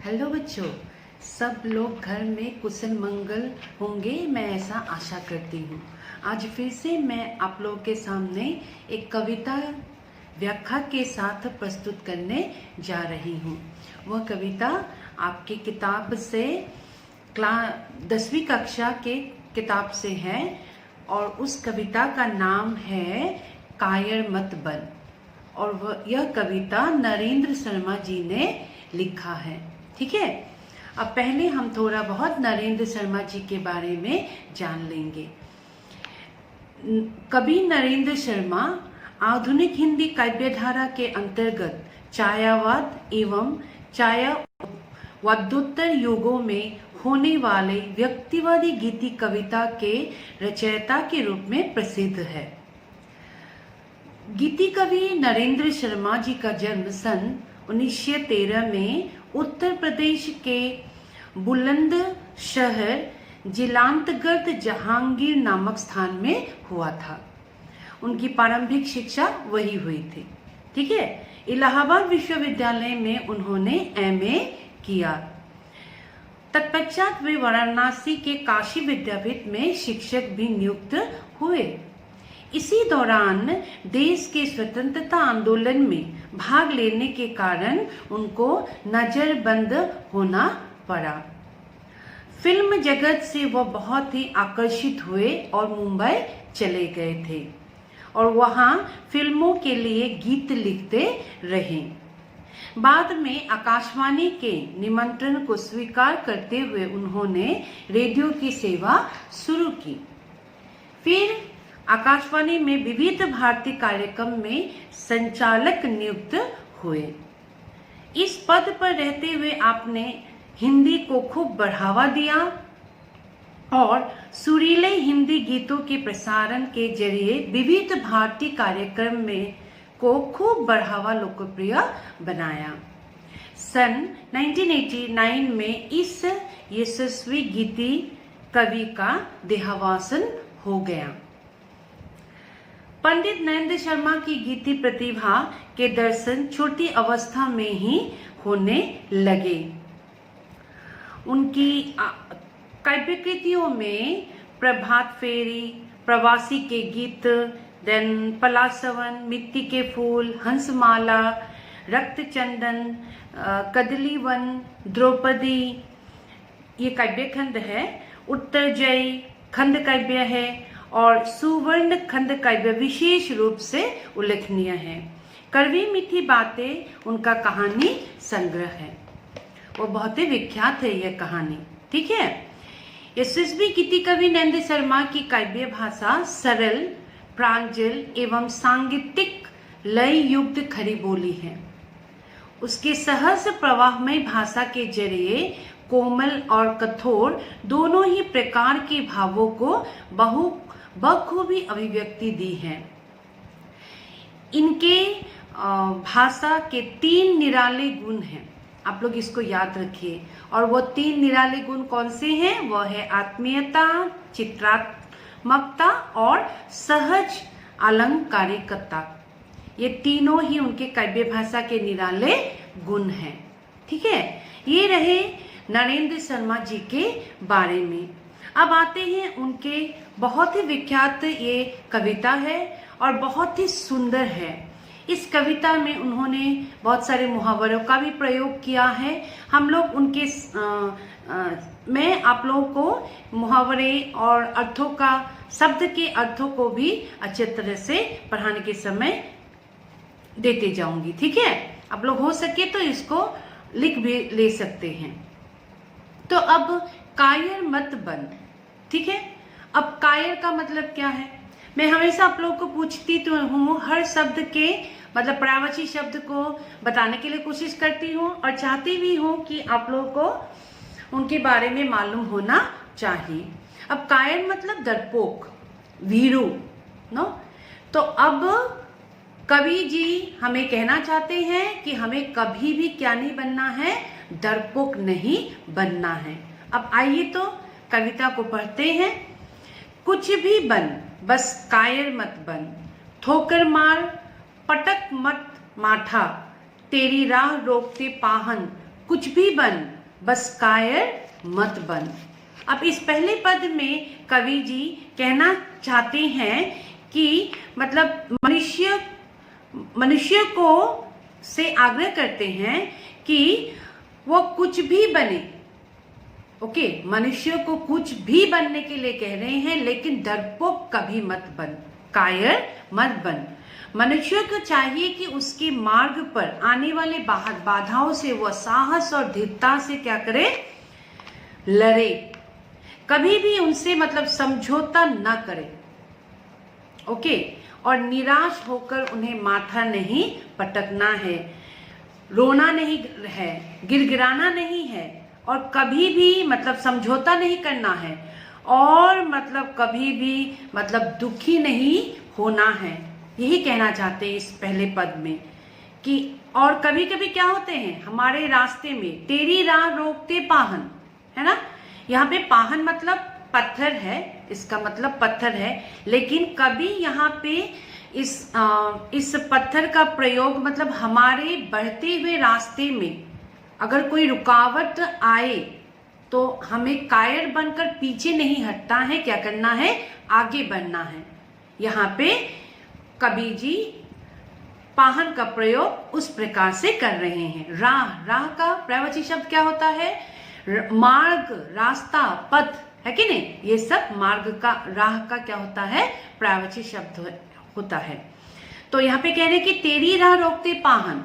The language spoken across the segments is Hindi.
हेलो बच्चों, सब लोग घर में कुशल मंगल होंगे, मैं ऐसा आशा करती हूँ। आज फिर से मैं आप लोगों के सामने एक कविता व्याख्या के साथ प्रस्तुत करने जा रही हूँ। वह कविता आपकी किताब से 10वीं कक्षा के किताब से है और उस कविता का नाम है कायर मत बन। और यह कविता नरेंद्र शर्मा जी ने लिखा है। ठीक है, अब पहले हम थोड़ा बहुत नरेंद्र शर्मा जी के बारे में जान लेंगे। कवि नरेंद्र शर्मा आधुनिक हिंदी काव्यधारा के अंतर्गत छायावाद एवं छायावादोत्तर युगों में होने वाले व्यक्तिवादी गीति कविता के रचयिता के रूप में प्रसिद्ध है। गीति कवि नरेंद्र शर्मा जी का जन्म सन 1913 में उत्तर प्रदेश के बुलंदशहर जिलांतर्गत जहांगीर नामक स्थान में हुआ था। उनकी प्रारंभिक शिक्षा वही हुई थी। ठीक है, इलाहाबाद विश्वविद्यालय में उन्होंने एमए किया। तत्पश्चात वे वाराणसी के काशी विद्यापीठ में शिक्षक भी नियुक्त हुए। इसी दौरान देश के स्वतंत्रता आंदोलन में भाग लेने के कारण उनको नजरबंद होना पड़ा। फिल्म जगत से वह बहुत ही आकर्षित हुए और मुंबई चले गए थे और वहां फिल्मों के लिए गीत लिखते रहे। बाद में आकाशवाणी के निमंत्रण को स्वीकार करते हुए उन्होंने रेडियो की सेवा शुरू की। फिर आकाशवाणी में विविध भारतीय कार्यक्रम में संचालक नियुक्त हुए। इस पद पर रहते हुए आपने हिंदी को खूब बढ़ावा दिया और सुरीले हिंदी गीतों के प्रसारण के जरिए विविध भारतीय कार्यक्रम में को खूब बढ़ावा लोकप्रिय बनाया। सन 1989 में इस यशस्वी गीति कवि का देहावसान हो गया। पंडित नरेंद्र शर्मा की गीति प्रतिभा के दर्शन छोटी अवस्था में ही होने लगे। उनकी काव्य कृतियों में प्रभात फेरी, प्रवासी के गीत, देन पलासवन, मिट्टी के फूल, हंसमाला, रक्त चंदन, कदलीवन, द्रौपदी ये काव्य खंड है। उत्तरजयी खंड काव्य है और सुवर्ण खंड काव्य विशेष रूप से उल्लेखनीय है। कड़वी मीठी बातें उनका कहानी संग्रह है, वो बहुत ही विख्यात है यह कहानी। ठीक है, यशस्वी गीति कवि नरेंद्र शर्मा की काव्य भाषा सरल, प्रांजल एवं सांगीतिक लय युक्त खरी बोली है। उसके सहज प्रवाहमय भाषा के जरिए कोमल और कठोर दोनों ही प्रकार के भावों को बखूबी अभिव्यक्ति दी है। इनके भाषा के 3 निराले गुण हैं, आप लोग इसको याद रखिए। और वो 3 निराले गुण कौन से हैं? वह है आत्मीयता, चित्रात्मकता और सहज अलंकारिकता। ये तीनों ही उनके काव्य भाषा के निराले गुण हैं। ठीक है, ये रहे नरेंद्र शर्मा जी के बारे में। अब आते हैं उनके बहुत ही विख्यात ये कविता है और बहुत ही सुंदर है। इस कविता में उन्होंने बहुत सारे मुहावरों का भी प्रयोग किया है। हम लोग उनके मैं आप लोगों को मुहावरे और अर्थों का, शब्द के अर्थों को भी अच्छे तरह से पढ़ाने के समय देते जाऊंगी। ठीक है, आप लोग हो सके तो इसको लिख भी ले सकते हैं। तो अब कायर मत बन। ठीक है, अब कायर का मतलब क्या है? मैं हमेशा आप लोगों को पूछती तो हूँ, हर शब्द के मतलब पर्यायवाची शब्द को बताने के लिए कोशिश करती हूँ और चाहती भी हूँ कि आप लोगों को उनके बारे में मालूम होना चाहिए। अब कायर मतलब डरपोक, वीरू, नो। तो अब कवि जी हमें कहना चाहते हैं कि हमें कभी भी क्या नहीं बनना है? डरपोक नहीं बनना है। अब आइए तो कविता को पढ़ते हैं। कुछ भी बन, बस कायर मत बन, ठोकर मार, पटक मत माठा, तेरी राह रोकते पाहन, कुछ भी बन, बस कायर मत बन। अब इस पहले पद में कवि जी कहना चाहते हैं कि मतलब मनुष्य को से आग्रह करते हैं कि वो कुछ भी बने। ओके, मनुष्य को कुछ भी बनने के लिए कह रहे हैं, लेकिन डरपोक कभी मत बन, कायर मत बन। मनुष्य को चाहिए कि उसके मार्ग पर आने वाले बाधाओं से वह साहस और दृढ़ता से क्या करे, लड़े, कभी भी उनसे मतलब समझौता ना करे। ओके, और निराश होकर उन्हें माथा नहीं पटकना है, रोना नहीं है, गिड़गिड़ाना नहीं है, और कभी भी मतलब समझौता नहीं करना है, और मतलब कभी भी मतलब दुखी नहीं होना है। यही कहना चाहते हैं इस पहले पद में कि और कभी कभी क्या होते हैं हमारे रास्ते में, तेरी राह रोकते पाहन, है ना। यहाँ पे पाहन मतलब पत्थर है, इसका मतलब पत्थर है, लेकिन कभी यहाँ पे इस पत्थर का प्रयोग मतलब हमारे बढ़ते हुए रास्ते में अगर कोई रुकावट आए तो हमें कायर बनकर पीछे नहीं हटना है, क्या करना है, आगे बढ़ना है। यहाँ पे कवि जी पाहन का प्रयोग उस प्रकार से कर रहे हैं। राह का प्रवाची शब्द क्या होता है, मार्ग, रास्ता, पथ, है कि नहीं, ये सब मार्ग का, राह का क्या होता है, प्रवाची शब्द होता है। तो यहाँ पे कह रहे हैं कि तेरी राह रोकते पाहन,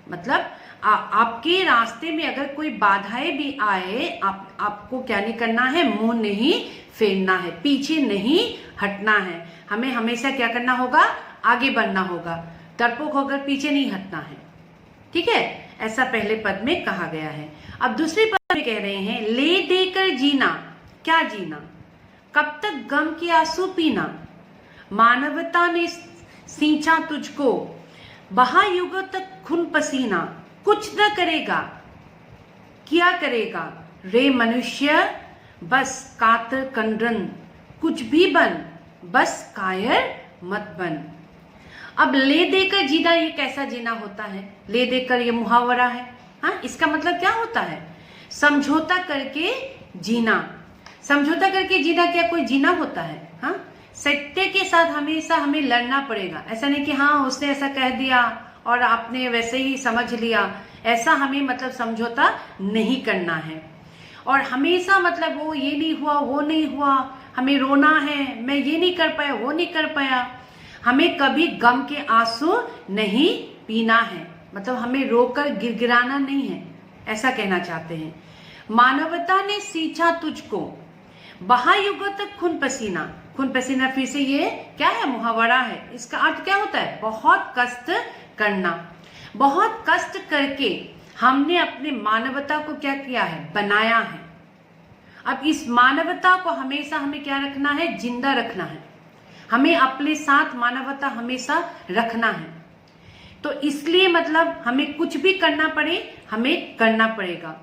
मतलब आपके रास्ते में अगर कोई बाधाएं भी आए, आपको क्या नहीं करना है, मुंह नहीं फेरना है, पीछे नहीं हटना है, हमें हमेशा क्या करना होगा, आगे बढ़ना होगा, डरपोक होकर पीछे नहीं हटना है। ठीक है, ऐसा पहले पद में कहा गया है। अब दूसरे पद में कह रहे हैं, ले देकर जीना, क्या जीना, कब तक गम के आंसू पीना, मानवता ने सींचा तुझको, बहा युगों तक खून पसीना, कुछ न करेगा, क्या करेगा रे मनुष्य, बस कातर कंडन, कुछ भी बन, बस कायर मत बन। अब ले देकर जीना, ये कैसा जीना होता है, ले देकर, ये मुहावरा है। हाँ, इसका मतलब क्या होता है, समझौता करके जीना। समझौता करके जीना क्या कोई जीना होता है? हाँ, सत्य के साथ हमेशा हमें लड़ना पड़ेगा। ऐसा नहीं कि हाँ उसने ऐसा कह दिया और आपने वैसे ही समझ लिया, ऐसा हमें मतलब समझौता नहीं करना है। और हमेशा मतलब वो ये नहीं हुआ, वो नहीं हुआ, हमें रोना है, मैं ये नहीं कर पाया, वो नहीं कर पाया। हमें कभी गम के आंसू नहीं पीना है, मतलब हमें रोकर गिड़गिड़ाना नहीं है, ऐसा कहना चाहते हैं। मानवता ने सींचा तुझको, बहा युगों तक खून पसीना। खून पसीना फिर से ये क्या है, मुहावरा है। इसका अर्थ क्या होता है, बहुत कष्ट करना। बहुत कष्ट करके हमने अपने मानवता को क्या किया है, बनाया है। अब इस मानवता को हमेशा हमें क्या रखना है, जिंदा रखना है। हमें अपने साथ मानवता हमेशा रखना है। तो इसलिए मतलब हमें कुछ भी करना पड़े, हमें करना पड़ेगा।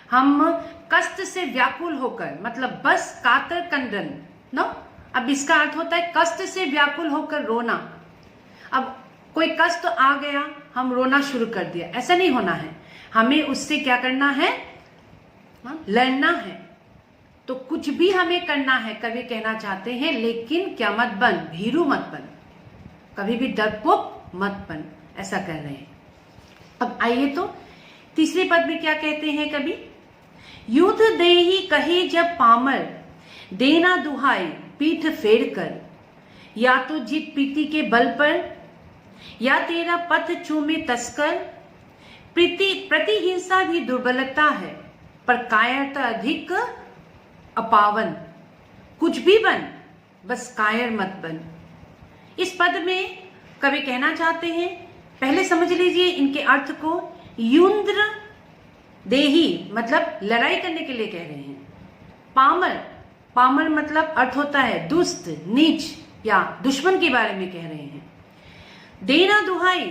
हम कष्ट से व्याकुल होकर, मतलब बस कातर कंदन, नो। अब इसका अर्थ होता है कष्ट से व्याकुल होकर रोना। अब कोई कष्ट तो आ गया, हम रोना शुरू कर दिया, ऐसा नहीं होना है। हमें उससे क्या करना है, लड़ना है। तो कुछ भी हमें करना है, कवि कहना चाहते हैं, लेकिन क्या मत बन, भीरू मत बन, कभी भी डरपोक मत बन, ऐसा कर रहे हैं। अब आइए तो तीसरे पद में क्या कहते हैं कवि, युद्ध देही कहे जब पामर, देना दुहाई पीठ फेर कर, या तो जीत प्रीति के बल पर, या तेरा पथ चूमे तस्कर। प्रतिहिंसा भी दुर्बलता है, पर कायरता अधिक अपावन। कुछ भी बन, बस कायर मत बन। इस पद में कवि कहना चाहते हैं, पहले समझ लीजिए इनके अर्थ को। युद्ध देही मतलब लड़ाई करने के लिए कह रहे हैं। पामर, पामर मतलब अर्थ होता है दुष्ट, नीच या दुश्मन के बारे में कह रहे हैं। देना दुहाई,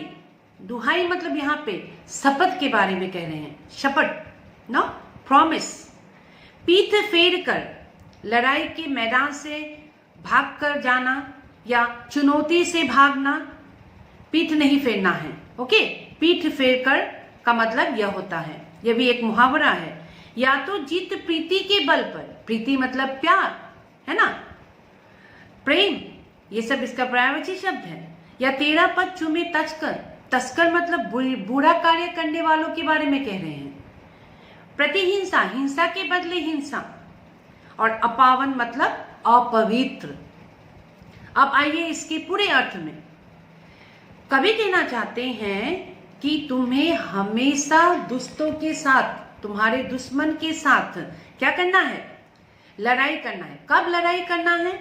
दुहाई मतलब यहाँ पे शपथ के बारे में कह रहे हैं, शपथ, नो, प्रॉमिस। पीठ फेर कर, लड़ाई के मैदान से भाग कर जाना या चुनौती से भागना, पीठ नहीं फेरना है। ओके, पीठ फेर कर का मतलब यह होता है। यह भी एक मुहावरा है। या तो जीत प्रीति के बल पर, प्रीति मतलब प्यार है ना, प्रेम, ये सब इसका पर्यायवाची शब्द है। या तेरा पद चूमे तस्कर, तस्कर मतलब बुरा कार्य करने वालों के बारे में कह रहे हैं। प्रतिहिंसा, हिंसा के बदले हिंसा। और अपावन मतलब अपवित्र। अब आइए इसके पूरे अर्थ में। कवि कहना चाहते हैं कि तुम्हें हमेशा दुष्टों के साथ, तुम्हारे दुश्मन के साथ क्या करना है, लड़ाई करना है। कब लड़ाई करना है,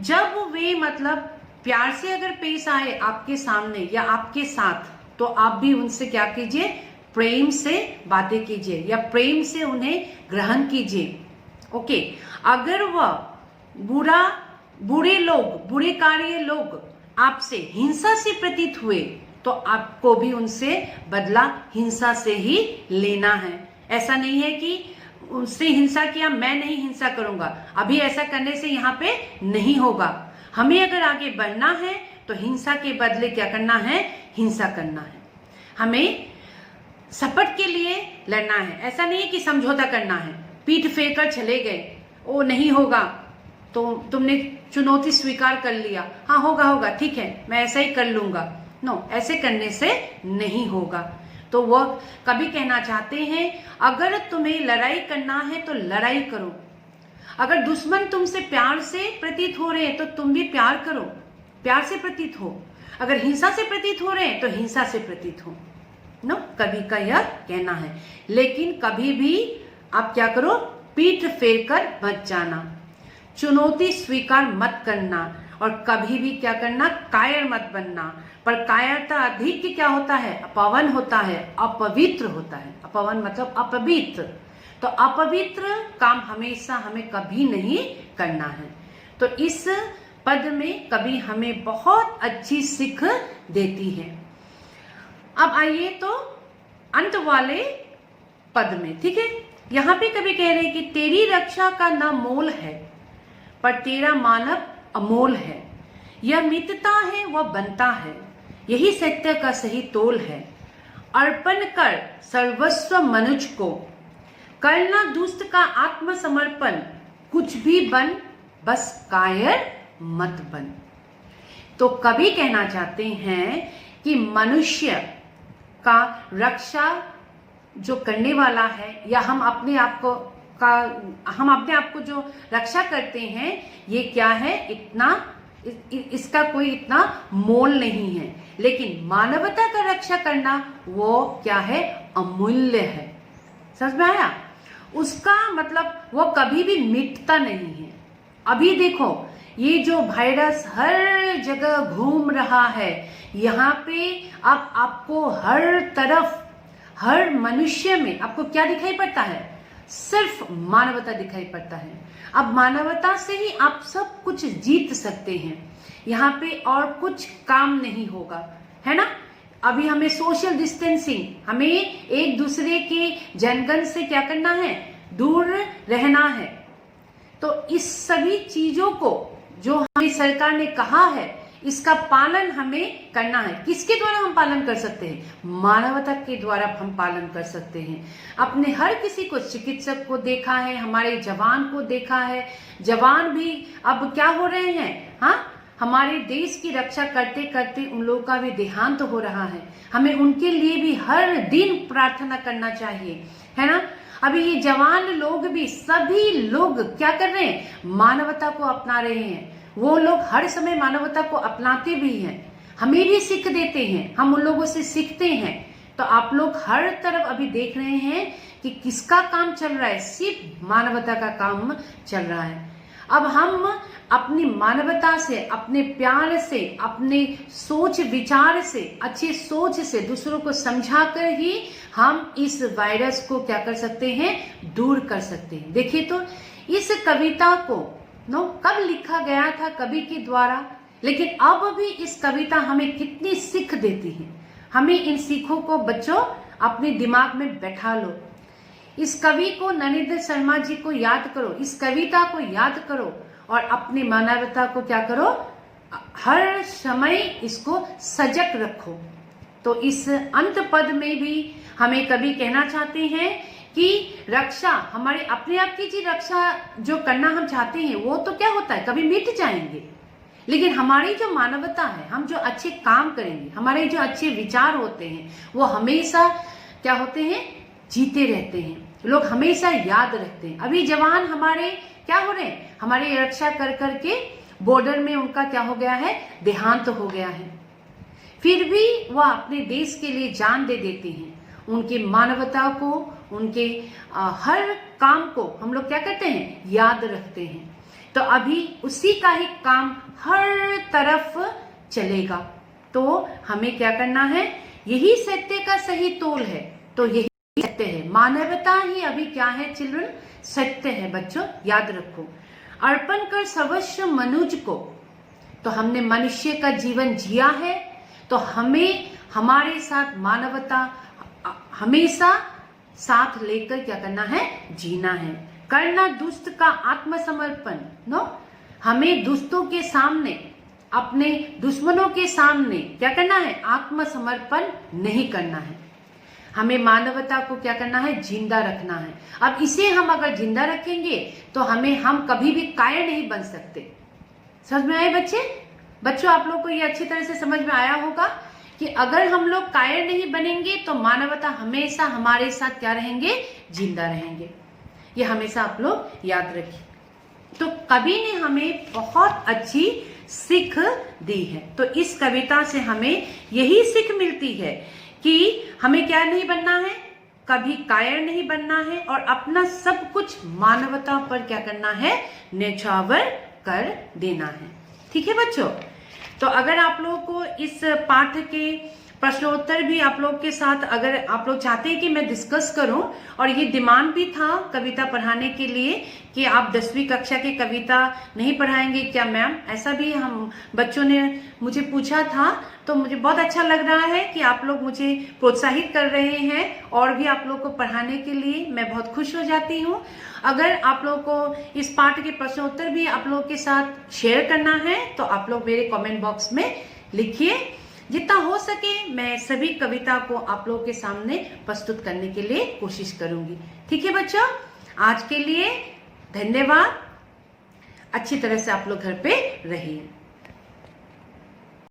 जब वे मतलब प्यार से अगर पेश आए आपके सामने या आपके साथ, तो आप भी उनसे क्या कीजिए, प्रेम से बातें कीजिए या प्रेम से उन्हें ग्रहण कीजिए। ओके, अगर वह बुरे लोग, बुरे कार्य लोग आपसे हिंसा से प्रतीत हुए, तो आपको भी उनसे बदला हिंसा से ही लेना है। ऐसा नहीं है कि उससे हिंसा किया, मैं नहीं हिंसा करूंगा, अभी ऐसा करने से यहाँ पे नहीं होगा। हमें अगर आगे बढ़ना है तो हिंसा के बदले क्या करना है, हिंसा करना है। हमें सपट के लिए लड़ना है। ऐसा नहीं है कि समझौता करना है, पीठ फेर कर चले गए, वो नहीं होगा तो तुमने चुनौती स्वीकार कर लिया, हाँ होगा होगा ठीक है मैं ऐसा ही कर लूंगा। नो, ऐसे करने से नहीं होगा। तो वह कभी कहना चाहते हैं अगर तुम्हें लड़ाई करना है तो लड़ाई करो। अगर दुश्मन तुमसे प्यार से प्रतीत हो रहे हैं तो तुम भी प्यार करो, प्यार से प्रतीत हो। अगर हिंसा से प्रतीत हो रहे हैं तो हिंसा से प्रतीत हो। नो, कवि का यह कहना है। लेकिन कभी भी आप क्या करो, पीठ फेर कर मत जाना, चुनौती स्वीकार मत करना, और कभी भी क्या करना, कायर मत बनना। पर कायरता अधिक क्या होता है, अपवन होता है, अपवित्र होता है। अपवन मतलब अपवित्र। तो अपवित्र काम हमेशा हमें कभी नहीं करना है। तो इस पद में कभी हमें बहुत अच्छी सीख देती है। अब आइए तो अंत वाले पद में, ठीक है। यहां पे कभी कह रहे हैं कि तेरी रक्षा का न मोल है, पर तेरा मानव अमोल है। यह मितता है वह बनता है, यही सत्य का सही तोल है। अर्पण कर सर्वस्व मनुज को, करना दुष्ट का आत्मसमर्पण। कुछ भी बन बस कायर मत बन। तो कवि कहना चाहते हैं कि मनुष्य का रक्षा जो करने वाला है, या हम अपने आप को जो रक्षा करते हैं, ये क्या है, इसका कोई इतना मोल नहीं है। लेकिन मानवता का रक्षा करना वो क्या है, अमूल्य है। समझ में आया? उसका मतलब वो कभी भी मिटता नहीं है। अभी देखो ये जो वायरस हर जगह घूम रहा है, यहाँ पे अब आपको हर तरफ, हर मनुष्य में आपको क्या दिखाई पड़ता है, सिर्फ मानवता दिखाई पड़ता है। अब मानवता से ही आप सब कुछ जीत सकते हैं। यहाँ पे और कुछ काम नहीं होगा, है ना। अभी हमें सोशल डिस्टेंसिंग, हमें एक दूसरे के जनगण से क्या करना है, दूर रहना है। तो इस सभी चीजों को जो हमें सरकार ने कहा है, इसका पालन हमें करना है। किसके द्वारा हम पालन कर सकते हैं, मानवता के द्वारा हम पालन कर सकते हैं। अपने हर किसी को, चिकित्सक को देखा है, हमारे जवान को देखा है, जवान भी अब क्या हो रहे हैं, हाँ, हमारे देश की रक्षा करते करते उन लोगों का भी देहांत हो रहा है। हमें उनके लिए भी हर दिन प्रार्थना करना चाहिए, है ना। अभी ये जवान लोग भी, सभी लोग क्या कर रहे हैं, मानवता को अपना रहे हैं। वो लोग हर समय मानवता को अपनाते भी हैं, हमें भी सीख देते हैं, हम उन लोगों से सीखते हैं। तो आप लोग हर तरफ अभी देख रहे हैं कि किसका काम चल रहा है, सिर्फ मानवता का काम चल रहा है। अब हम अपनी मानवता से, अपने प्यार से, अपने सोच विचार से, अच्छी सोच से दूसरों को समझाकर ही हम इस वायरस को क्या कर सकते हैं, दूर कर सकते हैं। देखिए तो इस कविता को कब लिखा गया था, कवि के द्वारा, लेकिन अब भी इस कविता हमें कितनी सीख देती है। हमें इन सीखों को बच्चों अपने दिमाग में बैठा लो। इस कवि को, नरेंद्र शर्मा जी को याद करो, इस कविता को याद करो और अपनी मानवता को क्या करो, हर समय इसको सजग रखो। तो इस अंत पद में भी हमें कभी कहना चाहते हैं कि रक्षा, हमारे अपने आप की जी रक्षा जो करना हम चाहते हैं वो तो क्या होता है, कभी मिट जाएंगे, लेकिन हमारी जो मानवता है, हम जो अच्छे काम करेंगे, हमारे जो अच्छे विचार होते हैं वो हमेशा क्या होते हैं, जीते रहते हैं, लोग हमेशा याद रखते हैं। अभी जवान हमारे क्या हो रहे हैं, हमारी रक्षा कर करके बॉर्डर में उनका क्या हो गया है, देहांत हो गया है, फिर भी वह अपने देश के लिए जान दे देते हैं। उनकी मानवता को, उनके हर काम को हम लोग क्या करते हैं, याद रखते हैं। तो अभी उसी का ही काम हर तरफ चलेगा, तो हमें क्या करना है, यही सत्य का सही तोल है, तो यही सत्य है, मानवता ही अभी क्या है चिल्ड्रन, सत्य है बच्चों, याद रखो। अर्पण कर सर्वस्व मनुज को, तो हमने मनुष्य का जीवन जिया है, तो हमें हमारे साथ मानवता हमेशा साथ लेकर क्या करना है, जीना है। करना दुष्ट का आत्मसमर्पण, नो, हमें दुष्टों के सामने, अपने दुश्मनों के सामने क्या करना है, आत्मसमर्पण नहीं करना है। हमें मानवता को क्या करना है, जिंदा रखना है। अब इसे हम अगर जिंदा रखेंगे तो हम कभी भी कायर नहीं बन सकते। समझ में आए बच्चों आप लोग को ये अच्छी तरह से समझ में आया होगा कि अगर हम लोग कायर नहीं बनेंगे तो मानवता हमेशा हमारे साथ क्या रहेंगे, जिंदा रहेंगे। ये हमेशा आप लोग याद रखिए। तो कवि ने हमें बहुत अच्छी सीख दी है। तो इस कविता से हमें यही सीख मिलती है कि हमें क्या नहीं बनना है, कभी कायर नहीं बनना है, और अपना सब कुछ मानवता पर क्या करना है, न्यौछावर कर देना है। ठीक है बच्चों, तो अगर आप लोगों को इस पाठ के प्रश्नोत्तर भी आप लोग के साथ, अगर आप लोग चाहते हैं कि मैं डिस्कस करूं, और ये डिमांड भी था कविता पढ़ाने के लिए कि आप 10वीं कक्षा की कविता नहीं पढ़ाएंगे क्या मैम, ऐसा भी हम बच्चों ने मुझे पूछा था। तो मुझे बहुत अच्छा लग रहा है कि आप लोग मुझे प्रोत्साहित कर रहे हैं और भी आप लोग को पढ़ाने के लिए, मैं बहुत खुश हो जाती हूँ। अगर आप लोग को इस पाठ के प्रश्नोत्तर भी आप लोग के साथ शेयर करना है तो आप लोग मेरे कमेंट बॉक्स में लिखिए। जितना हो सके मैं सभी कविता को आप लोगों के सामने प्रस्तुत करने के लिए कोशिश करूंगी। ठीक है बच्चों, आज के लिए धन्यवाद। अच्छी तरह से आप लोग घर पे रहिए।